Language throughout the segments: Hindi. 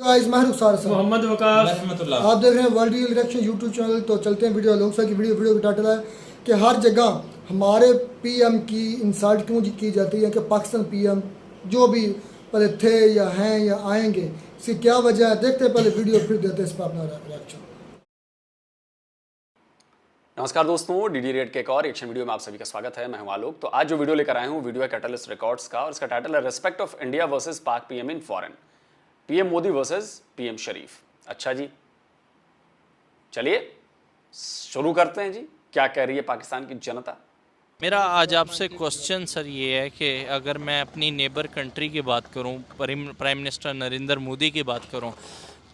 गाइस मैं रुखसार सर मोहम्मद वकास रहमतुल्लाह। आप देख रहे हैं वर्ल्ड इलेक्शन यूट्यूब चैनल। तो चलते हैं वीडियो लोग की वीडियो का टाइटल है कि हर जगह हमारे पीएम की इंसल्ट क्यों की जाती है कि पाकिस्तान पीएम जो भी पहले थे या हैं या आएंगे, इसकी क्या वजह है। देखते हैं पहले वीडियो, फिर देते हैं इस पर अपना रिएक्शन। नमस्कार दोस्तों, डीडी रेड के एक और एक्शन वीडियो में आप सभी का स्वागत है। मैं हूं आलोक। तो आज जो वीडियो लेकर आए हूं, वीडियो है कैटलिस्ट रिकॉर्ड्स का और इसका टाइटल है respect of India versus Pak PM in foreign, PM Modi versus PM Sharif. अच्छा जी, चलिए शुरू करते हैं जी। क्या कह रही है पाकिस्तान की जनता। मेरा आज आपसे क्वेश्चन सर ये है कि अगर मैं अपनी नेबर कंट्री की बात करूं, प्राइम मिनिस्टर नरेंद्र मोदी की बात करूं,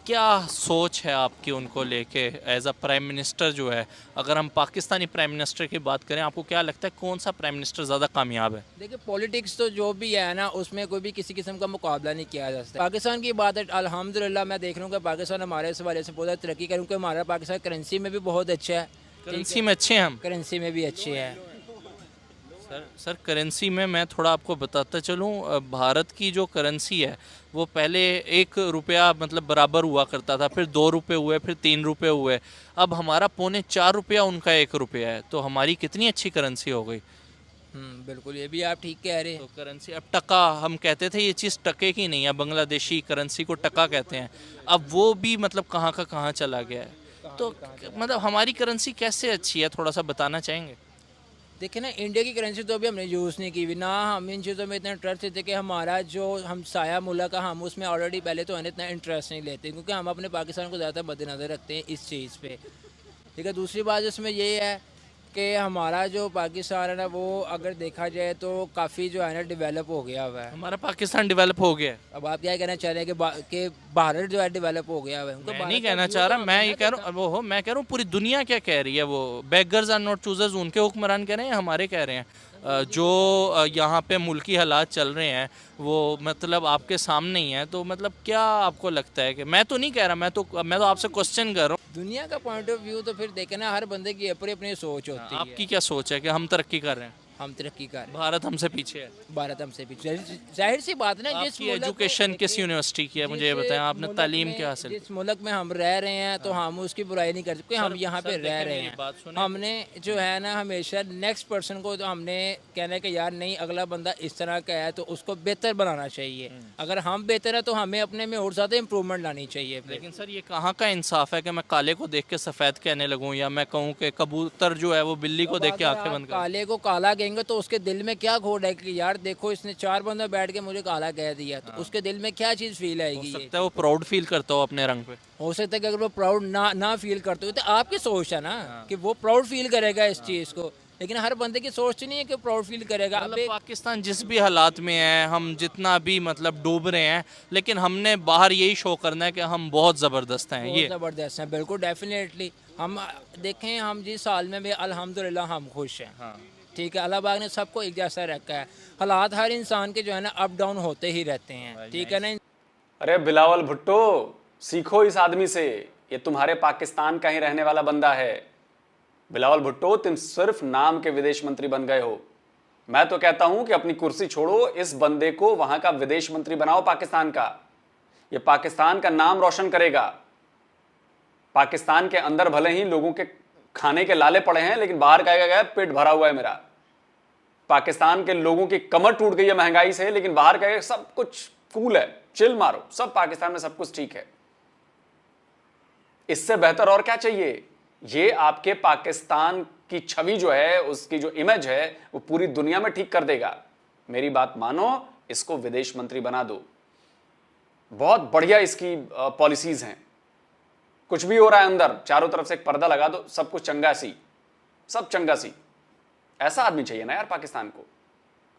क्या सोच है आपकी उनको लेके एज अ प्राइम मिनिस्टर जो है। अगर हम पाकिस्तानी प्राइम मिनिस्टर की बात करें, आपको क्या लगता है कौन सा प्राइम मिनिस्टर ज़्यादा कामयाब है? देखिए, पॉलिटिक्स तो जो भी है ना, उसमें कोई भी किसी किस्म का मुकाबला नहीं किया जा सकता। पाकिस्तान की बात है, अल्हम्दुलिल्लाह मैं देख रहा हूँ कि पाकिस्तान हमारे इस हवाले से बहुत ज़्यादा तरक्की करूँ कि हमारा पाकिस्तान करेंसी में भी बहुत अच्छा है। करेंसी में अच्छे हैं हम? करेंसी में भी अच्छे हैं सर करेंसी में मैं थोड़ा आपको बताता चलूँ, भारत की जो करेंसी है वो पहले 1 रुपया मतलब बराबर हुआ करता था, फिर 2 रुपये हुए, फिर 3 रुपये हुए, अब हमारा 3.25 रुपया उनका 1 रुपया है। तो हमारी कितनी अच्छी करेंसी हो गई। बिल्कुल, ये भी आप ठीक कह रहे हैं। तो करेंसी अब टका, हम कहते थे ये चीज़ टके की नहीं है, बांग्लादेशी करेंसी को टका कहते हैं, अब वो भी मतलब कहाँ का कहाँ चला गया है। तो मतलब हमारी करेंसी कैसे अच्छी है, थोड़ा सा बताना चाहेंगे? देखिए ना, इंडिया की करेंसी तो अभी हमने यूज़ नहीं की हुई ना, हम इन चीज़ों में इतना इंटरेस्ट लेते कि हमारा जो हम साया मुल्क का, हम उसमें ऑलरेडी पहले तो इतना इंटरेस्ट नहीं लेते क्योंकि हम अपने पाकिस्तान को ज़्यादा मद्देनज़र रखते हैं इस चीज़ पे। ठीक है, दूसरी बात इसमें ये है कि हमारा जो पाकिस्तान है ना, वो अगर देखा जाए तो काफ़ी जो है ना डेवलप हो गया हुआ है। हमारा पाकिस्तान डेवलप हो गया है। अब आप क्या कहना चाह रहे हैं कि भारत जो है डेवलप हो गया हुआ है? उनको मैं भारत नहीं का कहना view चाह तो रहा, मैं हमने ये ना कह रहा देखा। हूँ वो मैं कह रहा हूँ पूरी दुनिया क्या कह रही है। वो बेगर्स आर नॉट चूजर्स, उनके हुक्मरान कह रहे हैं, हमारे कह रहे हैं। जो यहाँ पे मुल्की हालात चल रहे हैं वो मतलब आपके सामने ही है। तो मतलब क्या आपको लगता है कि, मैं तो नहीं कह रहा, मैं तो आपसे क्वेश्चन कर रहा हूँ, दुनिया का पॉइंट ऑफ व्यू तो फिर देखे ना, हर बंदे की अपनी अपनी सोच होती है। आपकी क्या सोच है कि हम तरक्की कर रहे हैं, हम तरक्की कर रहे हैं, भारत हमसे पीछे है? भारत हमसे पीछे। जाहिर सी बात है ना, जिस आपकी मुल्क एजुकेशन में- किस यूनिवर्सिटी की है, मुझे ये जिस बताएं, आपने मुल्क तालीम में- क्या हासिल? जिस मुल्क में हम रह रहे हैं तो हम उसकी बुराई नहीं कर सकते, हम यहाँ पे सर, रह देखें, रहे मेरी बात हैं। सुनें। हमने जो है ना, हमेशा नेक्स्ट पर्सन को तो हमने कहना है कि यार नहीं, अगला बंदा इस तरह का है तो उसको बेहतर बनाना चाहिए। अगर हम बेहतर है तो हमें अपने में और ज़्यादा इम्प्रूवमेंट लानी चाहिए फिर। लेकिन सर ये कहाँ का इंसाफ है कि मैं काले को देख के सफ़ेद कहने लगूँ, या मैं कहूँ कि कबूतर जो है वो बिल्ली को देख के अगर आंखें आप बंद कर। काले को काला कहेंगे तो उसके दिल में क्या खोट है कि यार देखो, इसने 4 बंदे बैठ के मुझे काला कह दिया, तो उसके दिल में क्या चीज़ फील हो आएगी? ये सकता है वो प्राउड फील करता हो अपने रंग पे। हो सकता है कि अगर वो प्राउड ना फील करते हो तो आपकी सोच है ना कि वो प्राउड फील करेगा इस चीज़ को, लेकिन हर बंदे की सोच नहीं है कि प्राउड फील करेगा। अब मतलब पाकिस्तान जिस भी हालात में है, हम जितना भी मतलब डूब रहे हैं, लेकिन हमने बाहर यही शो करना है कि हम बहुत ज़बरदस्त हैं। बहुत ये ज़बरदस्त है, बिल्कुल डेफिनेटली। हम देखें, हम जिस साल में भी अल्हम्दुलिल्लाह हम खुश हैं। ठीक है, अल्लाह पाक ने सबको एक जैसा रखा है। हालात हर इंसान के जो है ना अप डाउन होते ही रहते हैं। ठीक है ना। अरे बिलावल भुट्टो, सीखो इस आदमी से, ये तुम्हारे पाकिस्तान का ही रहने वाला बंदा है। बिलावल भुट्टो, तुम सिर्फ नाम के विदेश मंत्री बन गए हो। मैं तो कहता हूं कि अपनी कुर्सी छोड़ो, इस बंदे को वहां का विदेश मंत्री बनाओ पाकिस्तान का। ये पाकिस्तान का नाम रोशन करेगा। पाकिस्तान के अंदर भले ही लोगों के खाने के लाले पड़े हैं, लेकिन बाहर कहेगा गया पेट भरा हुआ है मेरा। पाकिस्तान के लोगों की कमर टूट गई है महंगाई से, लेकिन बाहर कहेगा सब कुछ कूल है, चिल मारो, सब पाकिस्तान में सब कुछ ठीक है। इससे बेहतर और क्या चाहिए। ये आपके पाकिस्तान की छवि जो है, उसकी जो इमेज है, वो पूरी दुनिया में ठीक कर देगा। मेरी बात मानो, इसको विदेश मंत्री बना दो। बहुत बढ़िया इसकी पॉलिसीज हैं। कुछ भी हो रहा है अंदर, चारों तरफ से एक पर्दा लगा दो, सब कुछ चंगा सी, सब चंगा सी। ऐसा आदमी चाहिए ना यार पाकिस्तान को।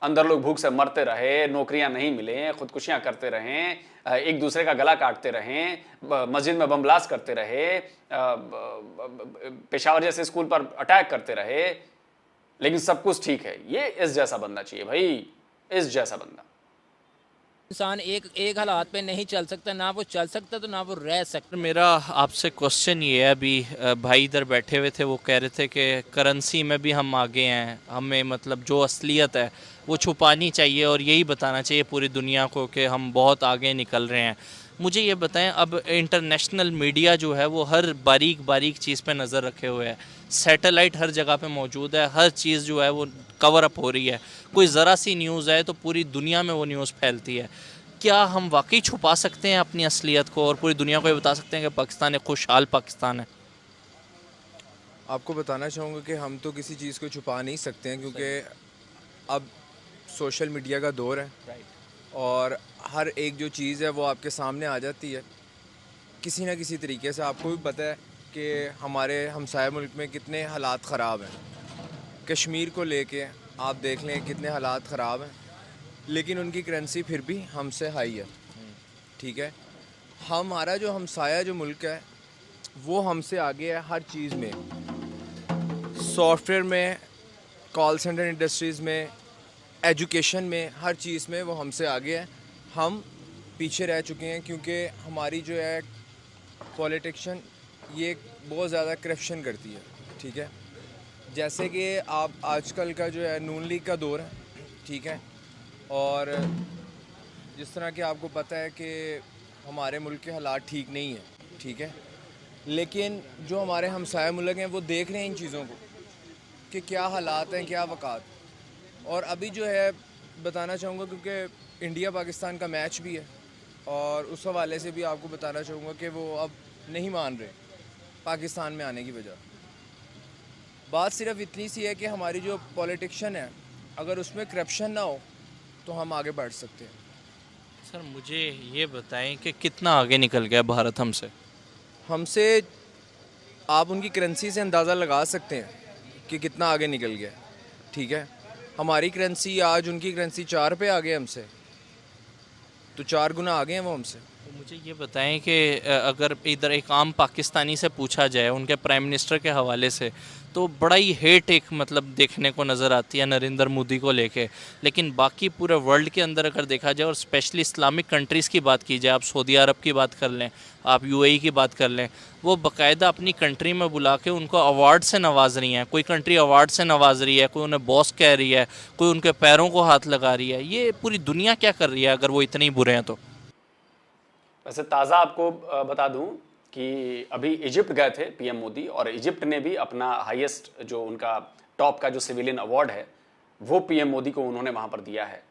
अंदर लोग भूख से मरते रहे, नौकरियां नहीं मिले, खुदकुशियां करते रहें, एक दूसरे का गला काटते रहें, मस्जिद में बम ब्लास्ट करते रहे, पेशावर जैसे स्कूल पर अटैक करते रहे, लेकिन सब कुछ ठीक है। ये इस जैसा बंदा चाहिए भाई, इस जैसा बंदा। इंसान एक हालात पे नहीं चल सकता, ना वो चल सकता तो ना वो रह सकता। मेरा आपसे क्वेश्चन ये है, अभी भाई इधर बैठे हुए थे, वो कह रहे थे कि करेंसी में भी हम आगे हैं, हमें मतलब जो असलियत है वो छुपानी चाहिए और यही बताना चाहिए पूरी दुनिया को कि हम बहुत आगे निकल रहे हैं। मुझे ये बताएं, अब इंटरनेशनल मीडिया जो है वो हर बारीक बारीक चीज़ पे नज़र रखे हुए है, सैटेलाइट हर जगह पे मौजूद है, हर चीज़ जो है वो कवर अप हो रही है, कोई ज़रा सी न्यूज़ है तो पूरी दुनिया में वो न्यूज़ फैलती है। क्या हम वाकई छुपा सकते हैं अपनी असलियत को और पूरी दुनिया को ये बता सकते हैं कि पाकिस्तान एक खुशहाल पाकिस्तान है? आपको बताना चाहूँगा कि हम तो किसी चीज़ को छुपा नहीं सकते हैं, क्योंकि अब सोशल मीडिया का दौर है और हर एक जो चीज़ है वो आपके सामने आ जाती है किसी ना किसी तरीके से। आपको भी पता है कि हमारे हमसाया मुल्क में कितने हालात ख़राब हैं। कश्मीर को लेके आप देख लें कितने हालात ख़राब हैं, लेकिन उनकी करेंसी फिर भी हमसे हाई है। ठीक है, हमारा जो हमसाया जो मुल्क है वो हमसे आगे है हर चीज़ में, सॉफ्टवेयर में, कॉल सेंटर इंडस्ट्रीज़ में, एजुकेशन में, हर चीज़ में वो हमसे आगे है। हम पीछे रह चुके हैं क्योंकि हमारी जो है पॉलिटिशियन ये बहुत ज़्यादा करप्शन करती है। ठीक है, जैसे कि आप आजकल का जो है नून लीग का दौर है, ठीक है, और जिस तरह कि आपको पता है कि हमारे मुल्क के हालात ठीक नहीं है, ठीक है, लेकिन जो हमारे हमसाया मुल्क हैं वो देख रहे हैं इन चीज़ों को कि क्या हालात हैं, क्या वक़ात। और अभी जो है बताना चाहूँगा, क्योंकि इंडिया पाकिस्तान का मैच भी है, और उस हवाले से भी आपको बताना चाहूँगा कि वो अब नहीं मान रहे पाकिस्तान में आने की वजह। बात सिर्फ इतनी सी है कि हमारी जो पॉलिटिशियन है अगर उसमें करप्शन ना हो तो हम आगे बढ़ सकते हैं। सर मुझे ये बताएं कि कितना आगे निकल गया भारत हमसे? आप उनकी करेंसी से अंदाज़ा लगा सकते हैं कि कितना आगे निकल गया। ठीक है, हमारी करेंसी आज उनकी करेंसी 4 पे आ गए हमसे, तो 4 गुना आगे हैं वो हमसे। तो मुझे ये बताएं कि अगर इधर एक आम पाकिस्तानी से पूछा जाए उनके प्राइम मिनिस्टर के हवाले से, तो बड़ा ही हेट एक मतलब देखने को नज़र आती है नरेंद्र मोदी को लेके, लेकिन बाकी पूरे वर्ल्ड के अंदर अगर देखा जाए और स्पेशली इस्लामिक कंट्रीज़ की बात की जाए, आप सऊदी अरब की बात कर लें, आप यूएई की बात कर लें, वो बाकायदा अपनी कंट्री में बुला के उनको अवार्ड से नवाज रही हैं। कोई कंट्री अवार्ड से नवाज रही है, कोई उन्हें बॉस कह रही है, कोई उनके पैरों को हाथ लगा रही है। ये पूरी दुनिया क्या कर रही है अगर वो इतने ही बुरे हैं तो? वैसे ताज़ा आपको बता दूं कि अभी इजिप्ट गए थे पीएम मोदी, और इजिप्ट ने भी अपना हाईएस्ट जो उनका टॉप का जो सिविलियन अवार्ड है वो पीएम मोदी को उन्होंने वहाँ पर दिया है।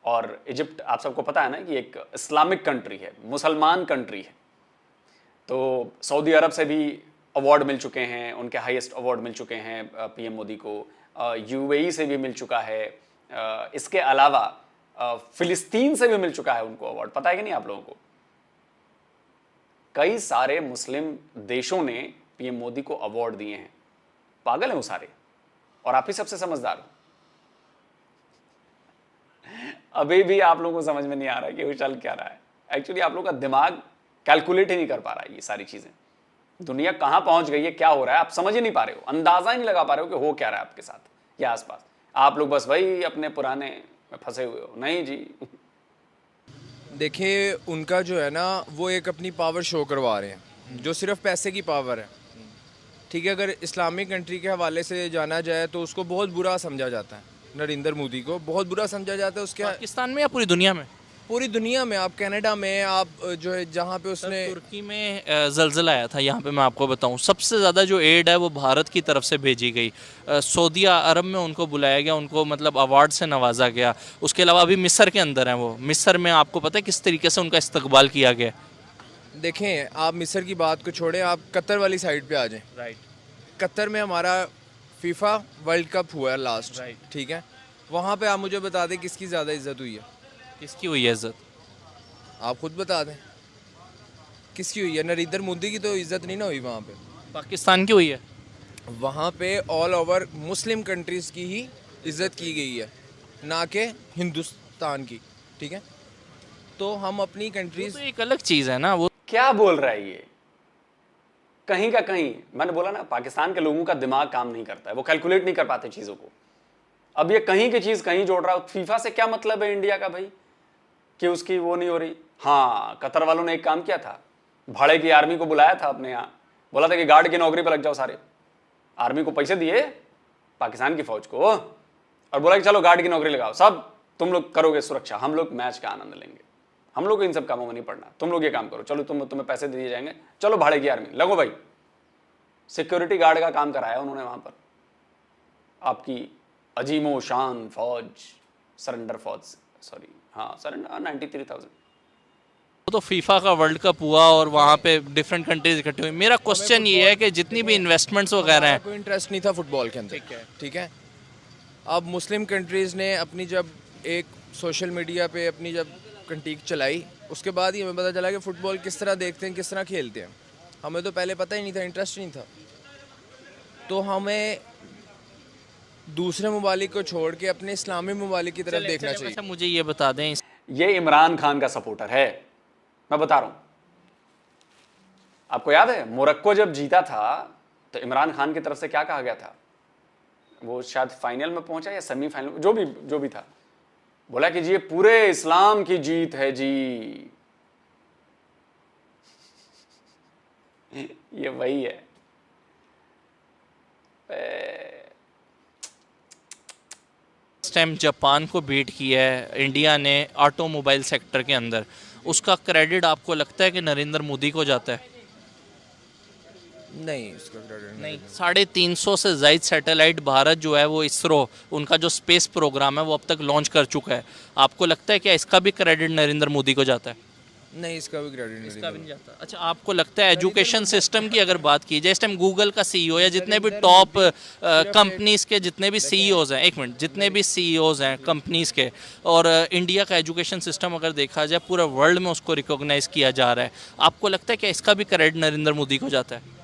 और इजिप्ट आप सबको पता है ना कि एक इस्लामिक कंट्री है, मुसलमान कंट्री है, तो सऊदी अरब से भी अवार्ड मिल चुके हैं, उनके हाईएस्ट अवार्ड मिल चुके हैं पीएम मोदी को, यूएई से भी मिल चुका है, इसके अलावा फिलिस्तीन से भी मिल चुका है उनको अवार्ड। पता है कि नहीं आप लोगों को? कई सारे मुस्लिम देशों ने पीएम मोदी को अवार्ड दिए हैं। पागल हैं वो सारे, और आप ही सबसे समझदार हो। अभी भी आप लोगों को समझ में नहीं आ रहा है कि वो चल क्या रहा है। एक्चुअली आप लोगों का दिमाग कैलकुलेट ही नहीं कर पा रहा है ये सारी चीजें। दुनिया कहां पहुंच गई है, क्या हो रहा है, आप समझ ही नहीं पा रहे हो, अंदाजा ही नहीं लगा पा रहे हो कि हो क्या रहा है आपके साथ या आसपास। आप लोग बस वही अपने पुराने में फंसे हुए हो। नहीं जी, देखिए उनका जो है ना वो एक अपनी पावर शो करवा रहे हैं जो सिर्फ पैसे की पावर है। ठीक है, अगर इस्लामिक कंट्री के हवाले से जाना जाए तो उसको बहुत बुरा समझा जाता है, नरेंद्र मोदी को बहुत बुरा समझा जाता है उसके पाकिस्तान में या पूरी दुनिया में? पूरी दुनिया में। आप कनाडा में, आप जो है जहाँ पे उसने तुर्की में जलजिला आया था, यहाँ पे मैं आपको बताऊँ सबसे ज़्यादा जो एड है वो भारत की तरफ से भेजी गई। सऊदी अरब में उनको बुलाया गया, उनको मतलब अवार्ड से नवाजा गया। उसके अलावा अभी मिस्र के अंदर हैं वो, मिस्र में आपको पता है किस तरीके से उनका इस्तकबाल किया गया? देखें, आप मिस्र की बात को छोड़ें, आप कतर वाली साइड पे आ जाएं। राइट, कतर में हमारा फीफा वर्ल्ड कप हुआ है लास्ट। राइट, ठीक है, वहाँ पे आप मुझे बता दें किसकी ज़्यादा इज्जत हुई है? किसकी हुई है इज्जत? आप खुद बता दें किसकी हुई है? नरेंद्र मोदी की तो इज्जत नहीं ना हुई वहाँ पे। पाकिस्तान की हुई है। वहाँ पे ऑल ओवर मुस्लिम कंट्रीज़ की ही इज्जत की गई है, ना कि हिंदुस्तान की। ठीक है, तो हम अपनी कंट्रीज तो एक अलग चीज़ है ना वो। क्या बोल रहा है ये? कहीं का कहीं, मैंने बोला ना पाकिस्तान के लोगों का दिमाग काम नहीं करता है, वो कैलकुलेट नहीं कर पाते चीजों को। अब ये कहीं की चीज कहीं जोड़ रहा है। फीफा से क्या मतलब है इंडिया का भाई कि उसकी वो नहीं हो रही? हाँ, कतर वालों ने एक काम किया था, भाड़े की आर्मी को बुलाया था अपने यहाँ, बोला था कि गार्ड की नौकरी पर लग जाओ सारे। आर्मी को पैसे दिए पाकिस्तान की फौज को, और बोला कि चलो गार्ड की नौकरी लगाओ, सब तुम लोग करोगे सुरक्षा, हम लोग मैच का आनंद लेंगे। हम लोग को इन सब कामों में नहीं पड़ना। तुम लोग ये काम करो, चलो तुम्हें पैसे दिए जाएंगे, चलो भाड़े की आर्मी लगो भाई। सिक्योरिटी गार्ड का काम कराया उन्होंने वहां पर, आपकी अजीमो शान फौज, सरेंडर फौज, सॉरी हाँ सरेंडर 93,000। तो फीफा का वर्ल्ड कप हुआ और वहाँ पे डिफरेंट कंट्रीज इकट्ठे हुई। मेरा क्वेश्चन ये है कि जितनी भी इन्वेस्टमेंट्स वगैरह हैं, कोई इंटरेस्ट नहीं था फुटबॉल के अंदर, ठीक है। अब मुस्लिम कंट्रीज़ ने अपनी जब एक सोशल मीडिया पे अपनी जब कंटीक चलाई, उसके बाद ही हमें पता चला कि फ़ुटबॉल किस तरह देखते हैं, किस तरह खेलते हैं। हमें तो पहले पता ही नहीं था, इंटरेस्ट नहीं था। तो हमें दूसरे ममालिक को छोड़ के अपने इस्लामी ममालिक की तरफ देखना चाहिए। अच्छा मुझे ये बता दें, ये इमरान खान का सपोर्टर है, मैं बता रहा हूं। आपको याद है मोरक्को जब जीता था तो इमरान खान की तरफ से क्या कहा गया था? वो शायद फाइनल में पहुंचा या सेमीफाइनल, जो भी था, बोला कि जी ये पूरे इस्लाम की जीत है जी। ये वही है। इस टाइम जापान को बीट किया है इंडिया ने ऑटोमोबाइल सेक्टर के अंदर, उसका क्रेडिट आपको लगता है कि नरेंद्र मोदी को जाता है? नहीं, इसका क्रेडिट नहीं। 350 से ज़ायद सैटेलाइट भारत जो है वो इसरो, उनका जो स्पेस प्रोग्राम है वो अब तक लॉन्च कर चुका है। आपको लगता है क्या इसका भी क्रेडिट नरेंद्र मोदी को जाता है? नहीं, इसका भी क्रेडिट नहीं जाता। अच्छा आपको लगता है एजुकेशन सिस्टम की अगर बात की जाए, इस टाइम गूगल का सीईओ या जितने भी टॉप कंपनीज के जितने भी सीईओज हैं, एक मिनट, जितने भी सीईओज हैं कंपनीज के, और इंडिया का एजुकेशन सिस्टम अगर देखा जाए पूरे वर्ल्ड में उसको रिकॉग्नाइज किया जा रहा है, आपको लगता है कि इसका भी क्रेडिट नरेंद्र मोदी को जाता है?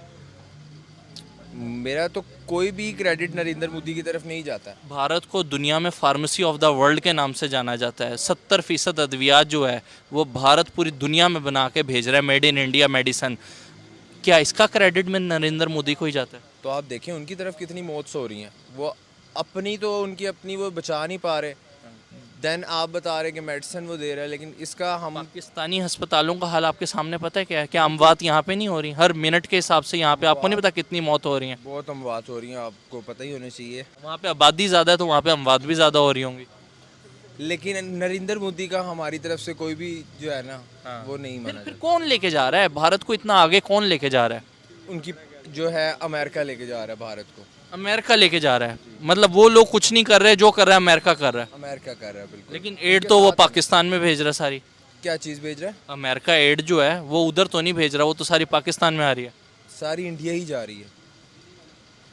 मेरा तो कोई भी क्रेडिट नरेंद्र मोदी की तरफ नहीं जाता। भारत को दुनिया में फार्मेसी ऑफ द वर्ल्ड के नाम से जाना जाता है। 70% अद्वियात जो है वो भारत पूरी दुनिया में बना के भेज रहा है, मेड इन इंडिया मेडिसन। क्या इसका क्रेडिट में नरेंद्र मोदी को ही जाता है? तो आप देखें उनकी तरफ कितनी मौत हो रही हैं, वो अपनी तो उनकी अपनी वो बचा नहीं पा रहे, देन आप बता रहे कि मेडिसिन वो दे रहा है, लेकिन इसका हम पाकिस्तानी अस्पतालों का हाल आपके सामने पता है क्या है? क्या अमवात यहाँ पे नहीं हो रही? हर मिनट के हिसाब से यहाँ पे आपको नहीं पता कितनी मौत हो रही है? बहुत अमवात हो रही हैं, आपको पता ही होना चाहिए। वहाँ पे आबादी ज़्यादा है तो वहाँ पे अमवात भी ज़्यादा हो रही होंगी। लेकिन नरेंद्र मोदी का हमारी तरफ से कोई भी जो है ना वो नहीं माना फिर जाता। कौन लेके जा रहा है भारत को इतना आगे? कौन लेके जा रहा है? उनकी जो है अमेरिका लेके जा रहा है भारत को। अमेरिका लेके जा रहा है, मतलब वो लोग कुछ नहीं कर रहे, जो कर रहा है अमेरिका कर रहा है। अमेरिका कर रहा है बिल्कुल। लेकिन एड तो वो पाकिस्तान में भेज रहा है सारी। क्या चीज़ भेज रहा है? अमेरिका एड जो है वो उधर तो नहीं भेज रहा, वो तो सारी पाकिस्तान में आ रही है। सारी इंडिया ही जा रही है।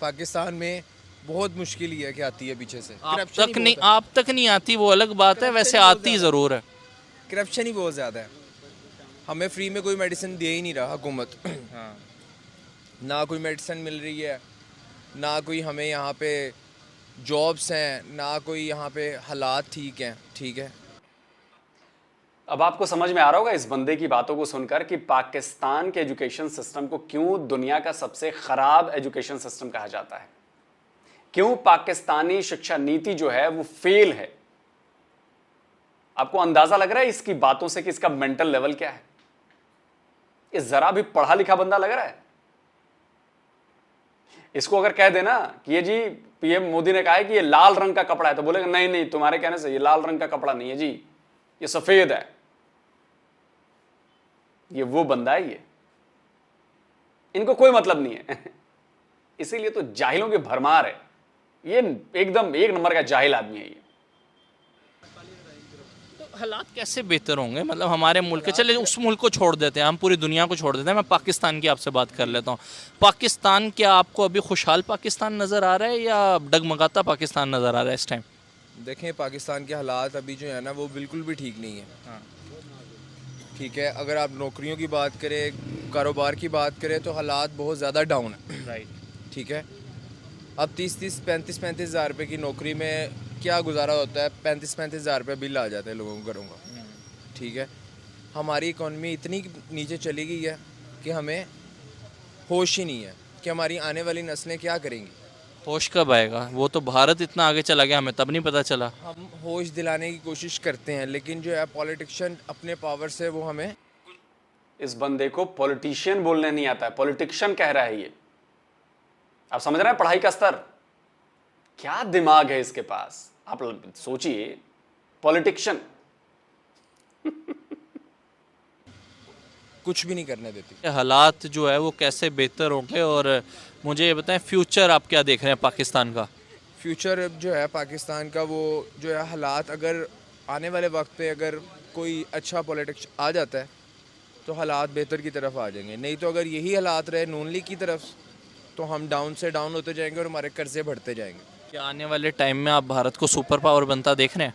पाकिस्तान में बहुत मुश्किल ही है कि आती है पीछे से। आप तक नहीं आती वो अलग बात है, वैसे आती ज़रूर है। करप्शन ही बहुत ज़्यादा है। हमें फ्री में कोई मेडिसिन दे ही नहीं रहा हुकूमत। ना कोई मेडिसिन मिल रही है, ना कोई हमें यहाँ पे जॉब्स हैं, ना कोई यहाँ पे हालात ठीक हैं। ठीक है, अब आपको समझ में आ रहा होगा इस बंदे की बातों को सुनकर कि पाकिस्तान के एजुकेशन सिस्टम को क्यों दुनिया का सबसे खराब एजुकेशन सिस्टम कहा जाता है, क्यों पाकिस्तानी शिक्षा नीति जो है वो फेल है। आपको अंदाजा लग रहा है इसकी बातों से कि इसका मेंटल लेवल क्या है? ये जरा भी पढ़ा लिखा बंदा लग रहा है? इसको अगर कह देना कि ये जी पीएम मोदी ने कहा है कि ये लाल रंग का कपड़ा है, तो बोलेगा नहीं नहीं, तुम्हारे कहने से ये लाल रंग का कपड़ा नहीं है जी, ये सफेद है। ये वो बंदा है, ये इनको कोई मतलब नहीं है। इसीलिए तो जाहिलों की भरमार है। ये एकदम एक नंबर का जाहिल आदमी है ये। हालात कैसे बेहतर होंगे? मतलब हमारे मुल्क के, चले उस मुल्क को छोड़ देते हैं, हम पूरी दुनिया को छोड़ देते हैं, मैं पाकिस्तान की आपसे बात कर लेता हूँ। पाकिस्तान क्या आपको अभी खुशहाल पाकिस्तान नज़र आ रहा है या डगमगाता पाकिस्तान नज़र आ रहा है इस टाइम? देखें पाकिस्तान के हालात अभी जो है ना वो बिल्कुल भी ठीक नहीं है। ठीक है, अगर आप नौकरियों की बात करें, कारोबार की बात करें, तो हालात बहुत ज़्यादा डाउन है। राइट। ठीक है, अब 30-30, 35-35 हज़ार रुपये की नौकरी में क्या गुजारा होता है? 35-35 हज़ार रुपये बिल आ जाते हैं लोगों के घरों का। ठीक है, हमारी इकॉनमी इतनी नीचे चली गई है कि हमें होश ही नहीं है कि हमारी आने वाली नस्लें क्या करेंगी। होश कब आएगा? वो तो भारत इतना आगे चला गया, हमें तब नहीं पता चला। हम होश दिलाने की कोशिश करते हैं, लेकिन जो है पॉलिटिशियन अपने पावर से वो हमें। इस बंदे को पॉलिटिशियन बोलने नहीं आता है, पॉलिटिशियन कह रहा है ये। आप समझ रहे हैं पढ़ाई का स्तर? क्या दिमाग है इसके पास, आप सोचिए। पॉलिटिशियन। कुछ भी नहीं करने देती। हालात जो है वो कैसे बेहतर होंगे, और मुझे ये बताएं फ्यूचर आप क्या देख रहे हैं पाकिस्तान का? फ्यूचर जो है पाकिस्तान का, वो जो है हालात, अगर आने वाले वक्त पे अगर कोई अच्छा पॉलिटिक्स आ जाता है तो हालात बेहतर की तरफ आ जाएंगे। नहीं तो अगर यही हालात रहे नून लीग की तरफ तो हम डाउन से डाउन होते जाएंगे और हमारे कर्जे बढ़ते जाएंगे। क्या आने वाले टाइम में आप भारत को सुपर पावर बनता देख रहे हैं?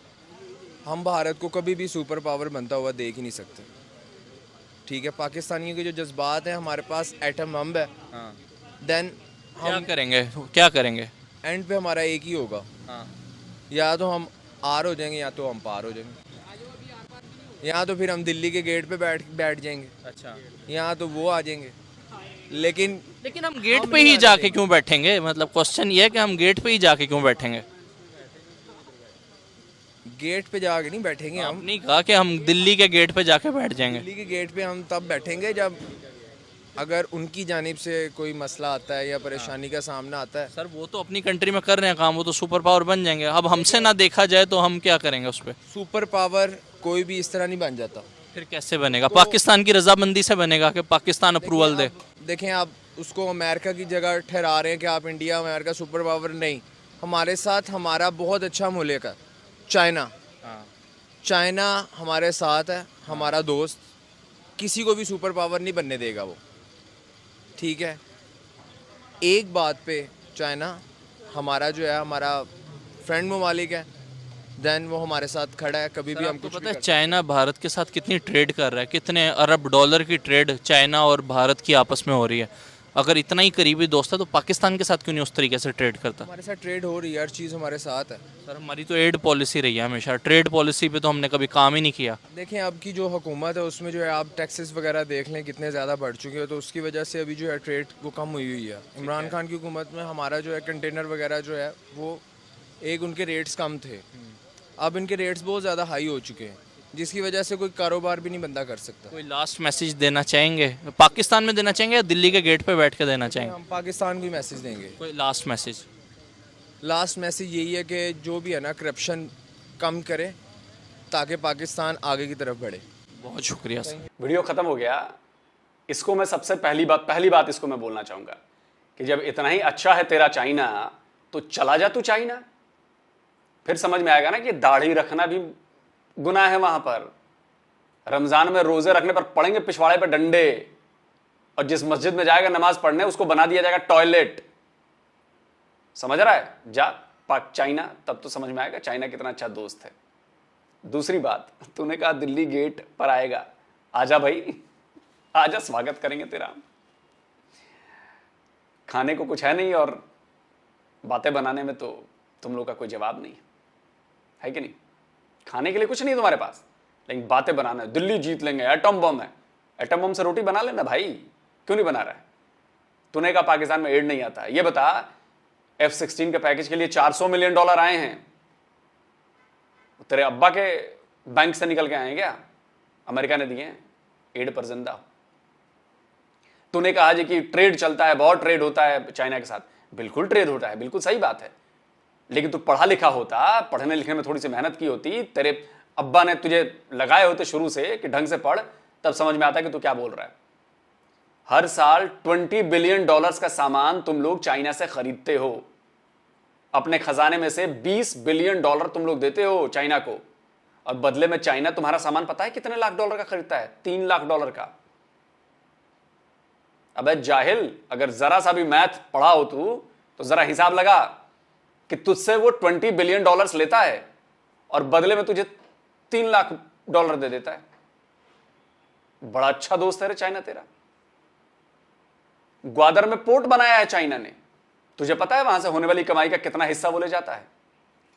हम भारत को कभी भी सुपर पावर बनता हुआ देख ही नहीं सकते। ठीक है, पाकिस्तानियों के जो जज्बात हैं, हमारे पास एटम बम है, देन क्या हम करेंगे, क्या करेंगे? एंड पे हमारा एक ही होगा, या तो हम आर हो जाएंगे या तो हम पार हो जाएंगे। यहाँ तो फिर हम दिल्ली के गेट पे बैठ जाएंगे, अच्छा, यहाँ तो वो आ जाएंगे। लेकिन लेकिन हम गेट पे ही जाके क्यों बैठेंगे? मतलब क्वेश्चन ये है कि हम गेट पे ही जाके क्यों बैठेंगे? गेट पे जाके नहीं बैठेंगे हम। नहीं कहा कि हम दिल्ली के गेट पे जाके बैठ जाएंगे। दिल्ली के गेट पे हम तब बैठेंगे जब अगर उनकी जानिब से कोई मसला आता है या परेशानी का सामना आता है। सर वो तो अपनी कंट्री में कर रहे हैं काम, वो तो सुपर पावर बन जाएंगे। अब हमसे ना देखा जाए तो हम क्या करेंगे उस पर? सुपर पावर कोई भी इस तरह नहीं बन जाता। फिर कैसे बनेगा? पाकिस्तान की रजामंदी से बनेगा कि पाकिस्तान अप्रूवल दे? देखें, आप उसको अमेरिका की जगह ठहरा रहे हैं कि आप इंडिया अमेरिका सुपर पावर नहीं। हमारे साथ हमारा बहुत अच्छा मुल्क है चाइना। चाइना हमारे साथ है, हमारा दोस्त, किसी को भी सुपर पावर नहीं बनने देगा वो। ठीक है, एक बात पे चाइना हमारा जो है, हमारा फ्रेंड ममालिक है, देन वो हमारे साथ खड़ा है, कभी भी हम आपको कुछ पता है चाइना भारत के साथ कितनी ट्रेड कर रहा है? कितने अरब डॉलर की ट्रेड चाइना और भारत की आपस में हो रही है। अगर इतना ही करीबी दोस्त है तो पाकिस्तान के साथ क्यों नहीं उस तरीके से ट्रेड करता? हमारे साथ ट्रेड हो रही है, हर चीज़ हमारे साथ है। सर हमारी तो एड पॉलिसी रही है हमेशा, ट्रेड पॉलिसी पे तो हमने कभी काम ही नहीं किया। देखें, अब की जो हुकूमत है उसमें जो है आप टैक्सेस वगैरह देख लें कितने ज़्यादा बढ़ चुके हैं, तो उसकी वजह से अभी जो है ट्रेड वो कम हुई है। इमरान खान की हुकूमत में हमारा जो है कंटेनर वगैरह जो है वो एक उनके रेट्स कम थे, अब इनके रेट्स बहुत ज़्यादा हाई हो चुके हैं, जिसकी वजह से कोई कारोबार भी नहीं बंदा कर सकता। कोई लास्ट मैसेज देना चाहेंगे? पाकिस्तान में देना चाहेंगे या दिल्ली के गेट पे बैठ के देना चाहेंगे? हम पाकिस्तान भी मैसेज देंगे। कोई लास्ट मैसेज? लास्ट मैसेज यही है कि जो भी है ना, करप्शन कम करे ताकि पाकिस्तान आगे की तरफ बढ़े। बहुत शुक्रिया सर। वीडियो खत्म हो गया। इसको मैं सबसे पहली बात इसको मैं बोलना चाहूंगा कि जब इतना ही अच्छा है तेरा चाइना तो चला जा तू चाइना। फिर समझ में आएगा ना कि दाढ़ी रखना भी गुनाह है वहां पर। रमजान में रोजे रखने पर पड़ेंगे पिछवाड़े पर डंडे, और जिस मस्जिद में जाएगा नमाज पढ़ने उसको बना दिया जाएगा टॉयलेट। समझ रहा है? जा पाक चाइना, तब तो समझ में आएगा चाइना कितना अच्छा दोस्त है। दूसरी बात, तूने कहा दिल्ली गेट पर आएगा, आजा भाई, आजा, स्वागत करेंगे तेरा। खाने को कुछ है नहीं और बातें बनाने में तो तुम लोग का कोई जवाब नहीं है कि नहीं? खाने के लिए कुछ नहीं तुम्हारे पास, लेकिन बातें बनाना है। दिल्ली जीत लेंगे, एटम बम है। एटम बम से रोटी बना लेना भाई, क्यों नहीं बना रहा है? तूने कहा पाकिस्तान में एड नहीं आता है। ये बता, F-16 के पैकेज के लिए $400 मिलियन आए हैं, तेरे अब्बा के बैंक से निकल के आए हैं क्या? अमेरिका ने दिए हैं एड पर जिंदा। तूने कहा जी कि ट्रेड चलता है, बहुत ट्रेड होता है चाइना के साथ। बिल्कुल ट्रेड होता है, बिल्कुल सही बात है, लेकिन तू पढ़ा लिखा होता, पढ़ने लिखने में थोड़ी सी मेहनत की होती, तेरे अब्बा ने तुझे लगाए होते शुरू से कि ढंग से पढ़, तब समझ में आता कि तू क्या बोल रहा है। हर साल $20 बिलियन का सामान तुम लोग चाइना से खरीदते हो। अपने खजाने में से $20 बिलियन तुम लोग देते हो चाइना को, और बदले में चाइना तुम्हारा सामान पता है कितने लाख डॉलर का खरीदता है? $3 लाख का। अबे जाहिल, अगर जरा सा भी मैथ पढ़ा हो तू तो जरा हिसाब लगा कि तुझसे वो $20 बिलियन लेता है और बदले में तुझे $3 लाख दे देता है। बड़ा अच्छा दोस्त है रे चाइना तेरा। ग्वादर में पोर्ट बनाया है चाइना ने, तुझे पता है वहां से होने वाली कमाई का कितना हिस्सा वो ले जाता है?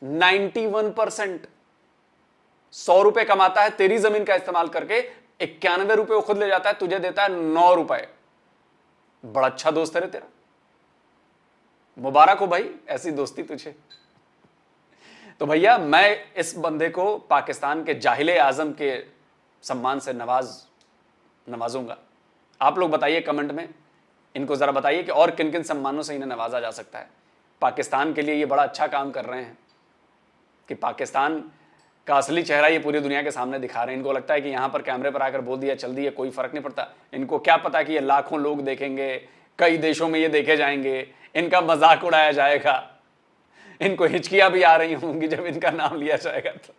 91%। 100 रुपए कमाता है तेरी जमीन का इस्तेमाल करके, 91 रुपए वो खुद ले जाता है, तुझे देता है 9 रुपए। बड़ा अच्छा दोस्त है रे तेरा, मुबारक हो भाई ऐसी दोस्ती तुझे। तो भैया मैं इस बंदे को पाकिस्तान के जाहिले आजम के सम्मान से नवाजूंगा। आप लोग बताइए कमेंट में, इनको जरा बताइए कि और किन किन सम्मानों से इन्हें नवाजा जा सकता है। पाकिस्तान के लिए ये बड़ा अच्छा काम कर रहे हैं कि पाकिस्तान का असली चेहरा ये पूरी दुनिया के सामने दिखा रहे हैं। इनको लगता है कि यहाँ पर कैमरे पर आकर बोल दिया, चल दिया, कोई फर्क नहीं पड़ता। इनको क्या पता कि ये लाखों लोग देखेंगे, कई देशों में ये देखे जाएंगे, इनका मजाक उड़ाया जाएगा, इनको हिचकियां भी आ रही होंगी जब इनका नाम लिया जाएगा। तो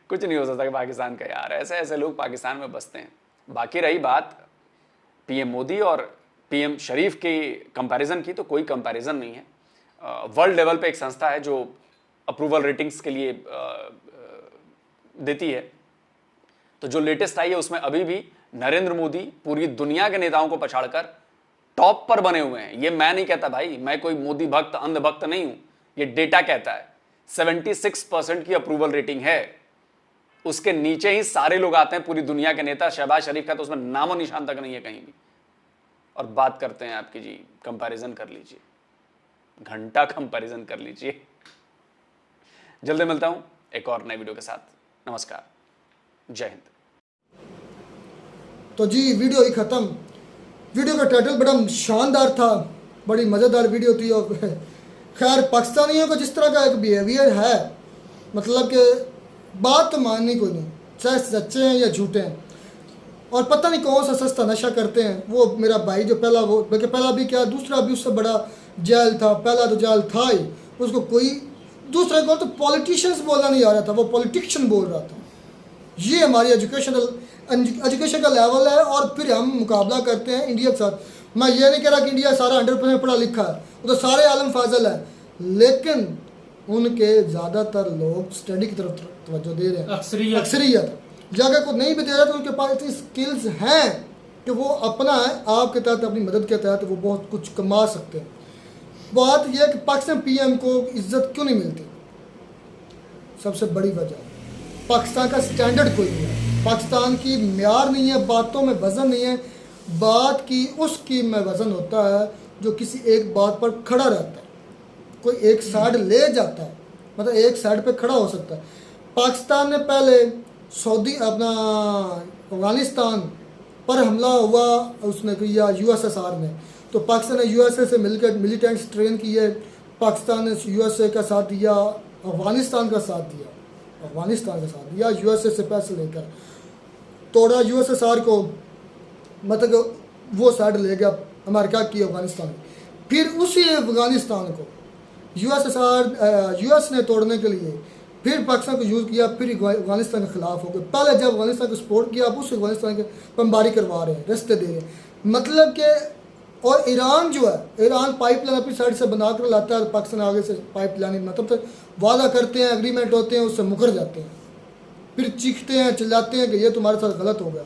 कुछ नहीं हो सकता पाकिस्तान का यार, ऐसे ऐसे लोग पाकिस्तान में बसते हैं। बाकी रही बात पीएम मोदी और पीएम शरीफ की कंपैरिजन की, तो कोई कंपैरिजन नहीं है। वर्ल्ड लेवल पे एक संस्था है जो अप्रूवल रेटिंग्स के लिए देती है, तो जो लेटेस्ट आई है उसमें अभी भी नरेंद्र मोदी पूरी दुनिया के नेताओं को पछाड़कर टॉप पर बने हुए हैं। ये मैं नहीं कहता भाई, मैं कोई मोदी भक्त अंधभक्त नहीं हूं, ये डेटा कहता है। 76% की अप्रूवल रेटिंग है, उसके नीचे ही सारे लोग आते हैं पूरी दुनिया के नेता। शहबाज शरीफ का तो उसमें नामो निशान तक नहीं है कहीं भी। और बात करते हैं आपकी जी, कंपैरिजन कर लीजिए, घंटा कंपैरिजन कर लीजिए। जल्दी मिलता हूं एक और नए वीडियो के साथ। नमस्कार, जय हिंद। तो जी वीडियो ही ख़त्म। वीडियो का टाइटल बड़ा शानदार था, बड़ी मज़ेदार वीडियो थी। और खैर पाकिस्तानियों का जिस तरह का एक बिहेवियर है, मतलब कि बात तो माननी कोई नहीं, चाहे सच्चे हैं या झूठे हैं। और पता नहीं कौन सा सस्ता नशा करते हैं। वो मेरा भाई जो पहला, वो बल्कि पहला भी क्या, दूसरा भी उससे बड़ा जेल था। पहला तो जेल था ही, उसको कोई दूसरा को तो पॉलिटिशियंस बोलना नहीं आ रहा था, वो पॉलिटिशियन बोल रहा था। ये हमारी एजुकेशन का लेवल है। और फिर हम मुकाबला करते हैं इंडिया के साथ। मैं ये नहीं कह रहा कि इंडिया सारा 100% पढ़ा लिखा है, वो तो सारे आलम फाजल है, लेकिन उनके ज़्यादातर लोग स्टडी की तरफ तवज्जो दे रहे हैं। अक्सरियत जगह को नहीं भी दे रहा, तो उनके पास इतनी स्किल्स हैं कि वो अपना है आपके तहत, अपनी मदद के तहत वो बहुत कुछ कमा सकते हैं। बात यह है कि पाकिस्तान पीएम को इज्जत क्यों नहीं मिलती? सबसे बड़ी वजह पाकिस्तान का स्टैंडर्ड कोई नहीं है, पाकिस्तान की म्यार नहीं है, बातों में वज़न नहीं है। बात की उसकी में वज़न होता है जो किसी एक बात पर खड़ा रहता है, कोई एक साइड ले जाता है, मतलब एक साइड पे खड़ा हो सकता है। पाकिस्तान ने पहले सऊदी अपना अफगानिस्तान पर हमला हुआ, उसने किया यूएसएसआर ने, तो पाकिस्तान ने यूएसए से मिलकर मिलिटेंट्स ट्रेन किए। पाकिस्तान ने यूएसए का साथ दिया, अफगानिस्तान का साथ दिया, यूएसए से पैसे लेकर तोड़ा यूएसएसआर को, मतलब वो साइड ले गया अमेरिका की अफगानिस्तान। फिर उसी अफगानिस्तान को यूएस ने तोड़ने के लिए फिर पाकिस्तान को यूज़ किया, फिर अफगानिस्तान के ख़िलाफ़ हो गए। पहले जब अफगानिस्तान को सपोर्ट किया, अब उस अफगानिस्तान के बमबारी करवा रहे हैं, रास्ते दे रहे हैं, मतलब कि। और ईरान जो है, ईरान पाइपलाइन अपनी साइड से बना कर लाता है, पाकिस्तान आगे से पाइपलाइन, मतलब तो वादा करते हैं, एग्रीमेंट होते हैं, उससे मुकर जाते हैं, फिर चीखते हैं, चिल्लाते हैं कि ये तुम्हारे साथ गलत हो गया।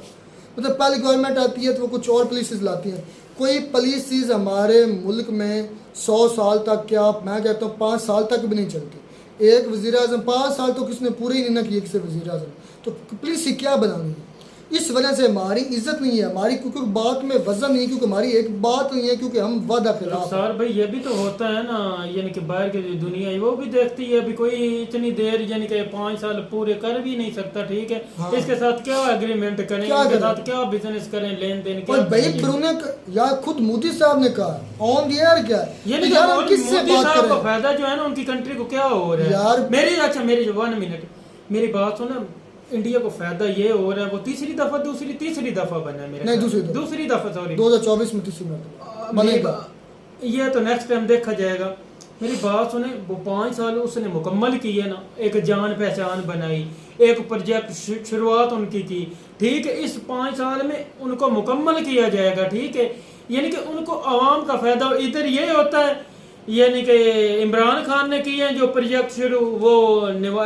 मतलब पहली गवर्नमेंट आती है तो वो कुछ और पॉलिसीज लाती हैं। कोई पॉलिसीज हमारे मुल्क में 100 साल तक, क्या मैं कहता हूँ 5 साल तक भी नहीं चलती। एक वज़ीर आज़म 5 साल तो किसने पूरे ही नहीं ना किए, किसी वज़ीर आज़म, तो पॉलिसी क्या बनानी है? इस वजह से हमारी इज्जत नहीं है, हमारी क्योंकि बात में वजन नहीं है, क्योंकि हमारी एक बात नहीं है, क्योंकि हम वादा खिलाफ। सर भाई ये भी तो होता है ना, यानी कि बाहर की दुनिया है वो भी देखती है, अभी कोई इतनी देर यानी कि 5 साल पूरे कर भी नहीं सकता, ठीक है। हाँ। इसके साथ क्या एग्रीमेंट करें, इसके साथ क्या बिजनेस करें, लेन देन क्या? भाई उन्होंने यार खुद मोदी साहब ने कहा ऑन द एयर, क्या यानी कि यार किससे बात करें? फायदा जो है ना उनकी कंट्री को क्या हो रहा है यार? मेरी 1 मिनट मेरी बात सुनो। इंडिया को फायदा ये हो रहा है, वो तीसरी दफा बना है मेरे, नहीं दूसरी दफा सॉरी 2024 में तीसरी बनेगा। ये तो नेक्स्ट टाइम देखा जाएगा। मेरी बात सुने, वो 5 साल उसने मुकम्मल किए ना, एक जान पहचान बनाई, एक प्रोजेक्ट शुरुआत उनकी की, ठीक है। इस 5 साल में उनको मुकम्मल किया जाएगा, ठीक है। यानी कि उनको आवाम का फायदा इधर ये होता है, यानी कि इमरान खान ने किए जो प्रोजेक्ट शुरू, वो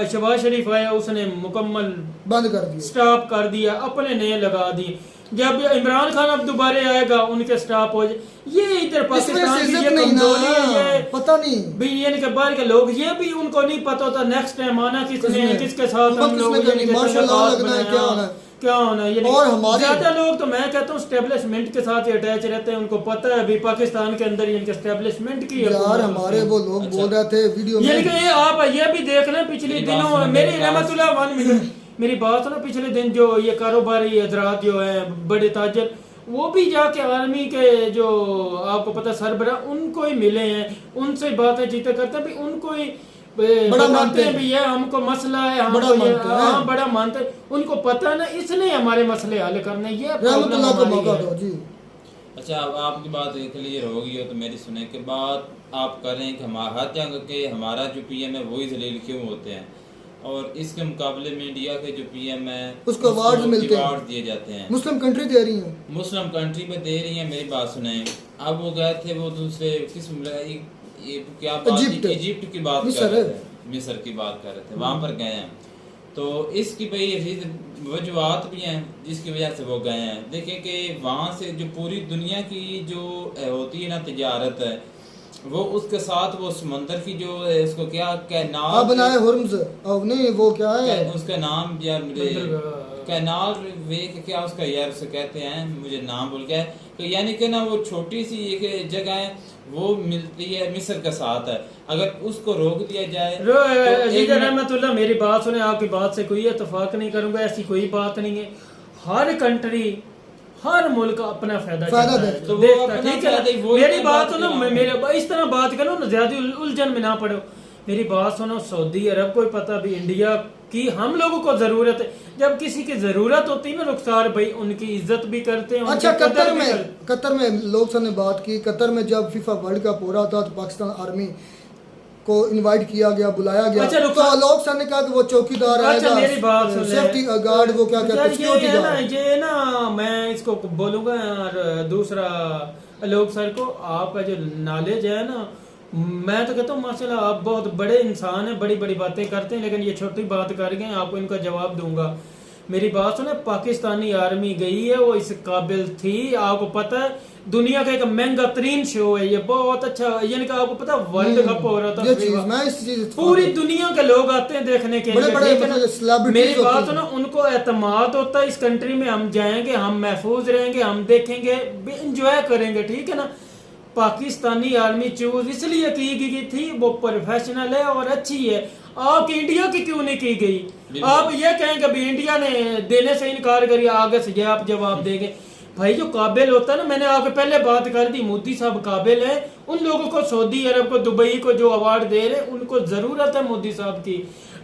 शहबाज शरीफ आया उसने मुकम्मल बंद कर दिया, स्टॉप कर दिया, अपने नए लगा दिए। जब इमरान खान अब दोबारा आएगा उनके स्टॉप हो जाए। ये इधर पाकिस्तान की ये कमजोरी है, ये पता नहीं भी, यानी कि बाहर के लोग ये भी उनको नहीं पता होता नेक्स्ट टाइम आना किसने, किसके साथ हम लोग क्या होना। और हमारे ज्यादा लोग तो मैं कहता हूँ स्टेब्लिशमेंट के साथ अटैच रहते हैं, उनको पता है अभी पाकिस्तान के अंदर इनके स्टेब्लिशमेंट की यार। हमारे वो लोग बोल रहे थे वीडियो में, ये आप ये भी देख लें पिछले दिनों मेरी रहमतुल्लाह 1 मिनट मेरी बात सुनो, पिछले दिन जो ये कारोबारी हजरात जो है बड़े ताजर, वो भी जाके आर्मी के जो आपको पता सरबराह उनको ही मिले हैं, उनसे बातें चीतें करते हैं, उनको ही बड़ा मानते हैं भी है, हमको मसला है, हम बड़ा मानते हैं। हाँ बड़ा मानते हैं, उनको पता है ना, इसलिए हमारे मसले हल करने, ये रहमतुल्लाह को मौका दो जी। अच्छा, अब आपकी बात क्लियर होगी तो मेरी सुने के बाद आप कर रहे हैं कि हमारा हर जगह के हमारा जो पीएम है वही जलील क्यों होते हैं, और इसके मुकाबले में इंडिया के जो पीएम है उसको अवार्ड मिलते हैं, अवार्ड दिए जाते हैं, मुस्लिम कंट्री दे रही है, मुस्लिम कंट्री में दे रही है। मेरी बात सुने, अब वो गए थे वो दूसरे किस ये क्या बात, इजिप्ट की बात कर रहे थे, मिस्र की बात कर रहे थे, वहां पर गए हैं। तो इसकी भाई वजूहत भी हैं जिसकी वजह से वो गए हैं। देखें कि वहाँ से जो पूरी दुनिया की जो होती है ना तिजारत है, वो उसके साथ वो समंदर की जो उसको क्या कैनाल बनाए हुर्मुज़, नहीं वो क्या है उसका नाम यार मुझे कैनाल वे क्या उसका यार उसे कहते हैं, मुझे नाम भूल गया है। तो यानी कि ना वो छोटी सी एक जगह है, वो मिलती है मिस्र के साथ है, अगर उसको रोक दिया जाए तो रहमतुल्लाह मेरी बात सुने, आपकी बात से कोई इत्तेफाक नहीं करूंगा, ऐसी कोई बात नहीं है। हर कंट्री हर मुल्क अपना फायदा देखता है, ठीक है। मेरी बात सुनो, मेरे इस तरह बात करो ना, ज्यादा उलझन में ना पड़ो। मेरी बात सुनो, सऊदी अरब को पता भी इंडिया की हम लोगों को जरूरत है, जब किसी की जरूरत होती है ना रुखसार भाई, उनकी इज्जत भी करते हैं। अच्छा, कतर में लोग सब ने बात की, कतर में जब फीफा वर्ल्ड कप हो रहा था तो पाकिस्तान आर्मी को इनवाइट किया गया, बुलाया गया। अच्छा, तो लोग सर ने कहा कि वो चौकीदार आएगा, मेरी बात सुन, सेफ्टी गार्ड, वो क्या कहते हैं, सिक्योरिटी गार्ड। ये ना मैं इसको बोलूंगा यार, दूसरा लोग सर को आपका जो नॉलेज है ना, मैं तो कहता हूँ माशाल्लाह आप बहुत बड़े इंसान हैं, बड़ी बड़ी बातें करते हैं, लेकिन ये छोटी बात कर गए, आपको इनका जवाब दूंगा। मेरी बात सुने, पाकिस्तानी आर्मी गई है, वो इस काबिल थी, आपको पता है दुनिया का एक महंगा तरीन शो है ये, बहुत अच्छा, यानी कि आपको पता है वर्ल्ड कप हो रहा था, पूरी दुनिया के लोग आते हैं देखने के लिए। मेरी बात सुनो, उनको एतमाद होता है इस कंट्री में हम जाएंगे, हम महफूज रहेंगे, हम देखेंगे, एंजॉय करेंगे, ठीक है ना। पाकिस्तानी आर्मी चूज इसलिए की गई थी, वो प्रोफेशनल है और अच्छी है। आप इंडिया की क्यों नहीं की गई? आप ये कहेंगे अभी इंडिया ने देने से इनकार करिए, आगे से आप जवाब देंगे। भाई जो काबिल होता है ना, मैंने आपको पहले बात कर दी, मोदी साहब काबिल है। उन लोगों को सऊदी अरब को, दुबई को जो अवार्ड दे रहे, उनको जरूरत है मोदी साहब की।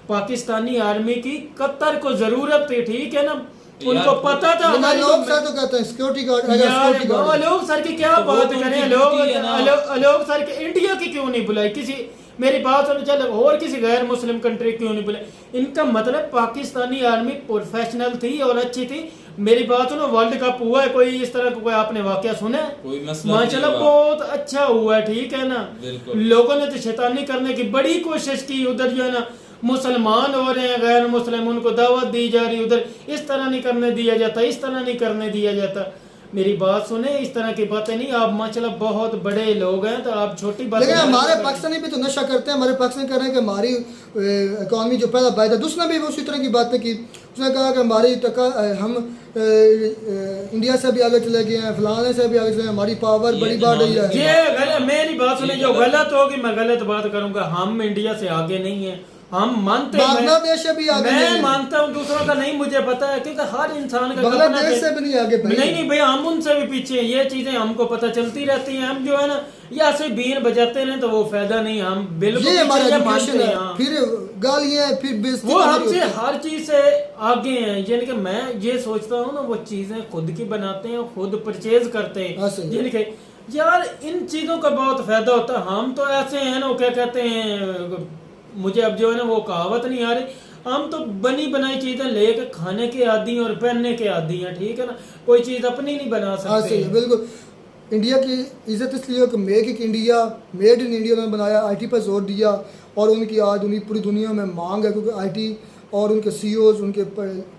पाकिस्तानी आर्मी की कतर को जरूरत थी, ठीक है ना, उनको पता था। लोग सर तो कहते हैं सिक्योरिटी गार्ड, लोग सर की क्या बात करें, लोग सर के इंडिया की क्यों नहीं बुलाई किसी, मेरी बात सुनो, चल और किसी गैर मुस्लिम कंट्री क्यों नहीं बुलाई? इनका मतलब पाकिस्तानी आर्मी प्रोफेशनल थी और अच्छी थी। मेरी बात सुनो, वर्ल्ड कप हुआ है, कोई इस तरह का कोई आपने वाकया सुना है? माशाल्लाह बहुत अच्छा हुआ है, ठीक है ना। लोगों ने तो शैतानी करने की बड़ी कोशिश की, उधर जो है ना मुसलमान हो रहे हैं, गैर मुस्लिम, उनको दावत दी जा रही, उधर इस तरह नहीं करने दिया जाता, इस तरह नहीं करने दिया जाता। मेरी बात सुने, इस तरह की बातें नहीं, आप माशाल्लाह बहुत बड़े लोग हैं, तो आप छोटी बात। लेकिन हमारे पाकिस्तानी भी तो नशा करते हैं, हमारे पाकिस्तानी कह रहे हैं कि हमारी इकॉनमी जो पहला बैठा, दूसरा भी उसी तरह की बातें की। उसने कहा कि हमारी हम इंडिया से भी आगे चले गए हैं, फलाने से भी आगे चले, हमारी पावर बड़ी बढ़ रही है। ये मेरी बात सुने, जो गलत होगी मैं गलत बात करूंगा, हम इंडिया से आगे नहीं है, हम मानते हैं, बांग्लादेश से भी आगे मैं मानता हूँ, दूसरों का नहीं मुझे पता है, क्योंकि हर इंसान का बांग्लादेश से भी नहीं आगे भाई। नहीं भाई, हम उनसे भी पीछे हैं, ये चीजें हमको पता चलती रहती हैं। हम जो है ना या से बीन बजाते रहे तो वो फायदा नहीं, हम बिल्कुल ये फिर गालियां, फिर वो हमसे हर चीज से आगे हैं। यानी कि मैं ये सोचता हूँ ना, वो चीजें खुद की बनाते हैं, खुद परचेज करते हैं, यानी कि यार इन चीजों का बहुत फायदा होता है। हम तो ऐसे हैं ना, वो क्या कहते हैं, मुझे अब जो है ना वो कहावत नहीं आ रही, हम तो बनी बनाई चीजें लेके खाने के आदी और पहनने के आदी हैं, ठीक है ना, कोई चीज अपनी नहीं बना सकते। बिल्कुल। इंडिया की इज्जत इसलिए हो कि make in India, made in India उन्होंने बनाया, आईटी पर जोर दिया, और उनकी आज उनकी पूरी दुनिया में मांग है, क्योंकि आईटी और उनके सीईओज उनके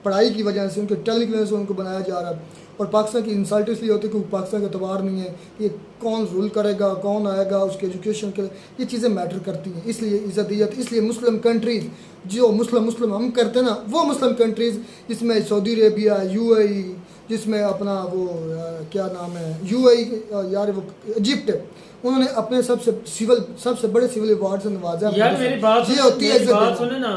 पढ़ाई की वजह से, उनके टैलेंट की वजह से उनको बनाया जा रहा है। और पाकिस्तान की इंसल्ट इसलिए होती है क्योंकि पाकिस्तान का एतबार नहीं है कि कौन रूल करेगा, कौन आएगा, उसके एजुकेशन के, ये चीज़ें मैटर करती हैं, इसलिए इज्जत दियत। इसलिए मुस्लिम कंट्रीज़ जो मुस्लिम हम करते हैं ना, वो मुस्लिम कंट्रीज़ जिसमें सऊदी अरेबिया, यूएई, जिसमें अपना वो क्या नाम है, यूएई यार, वो इजिप्ट, उन्होंने अपने सबसे बड़े सिविल अवार्ड से नवाजा। यार मेरी बात सुने ना,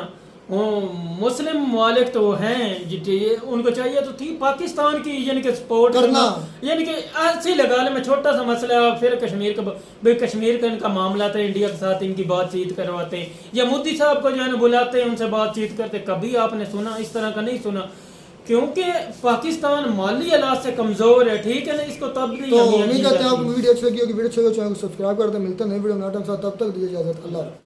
मुस्लिम ममालिक तो हैं ये उनको चाहिए तो थी पाकिस्तान की यानी कि सपोर्ट करना, यानी कि ऐसे लगा ले। मैं छोटा सा मसला फिर कश्मीर का, भाई कश्मीर का इनका मामला था, इंडिया के साथ इनकी बातचीत करवाते हैं या मोदी साहब को जो है ना बुलाते हैं, उनसे बातचीत करते, कभी आपने सुना इस तरह का? नहीं सुना, क्योंकि पाकिस्तान माली हालात से कमजोर है, ठीक है ना। इसको तब भी तो उम्मीद करते हैं आपको वीडियो अच्छी लगी होगी। वीडियो अच्छी लगी तो चैनल को सब्सक्राइब कर दें। मिलते हैं नई वीडियो में, तब तक दीजिए इजाजत, अल्लाह।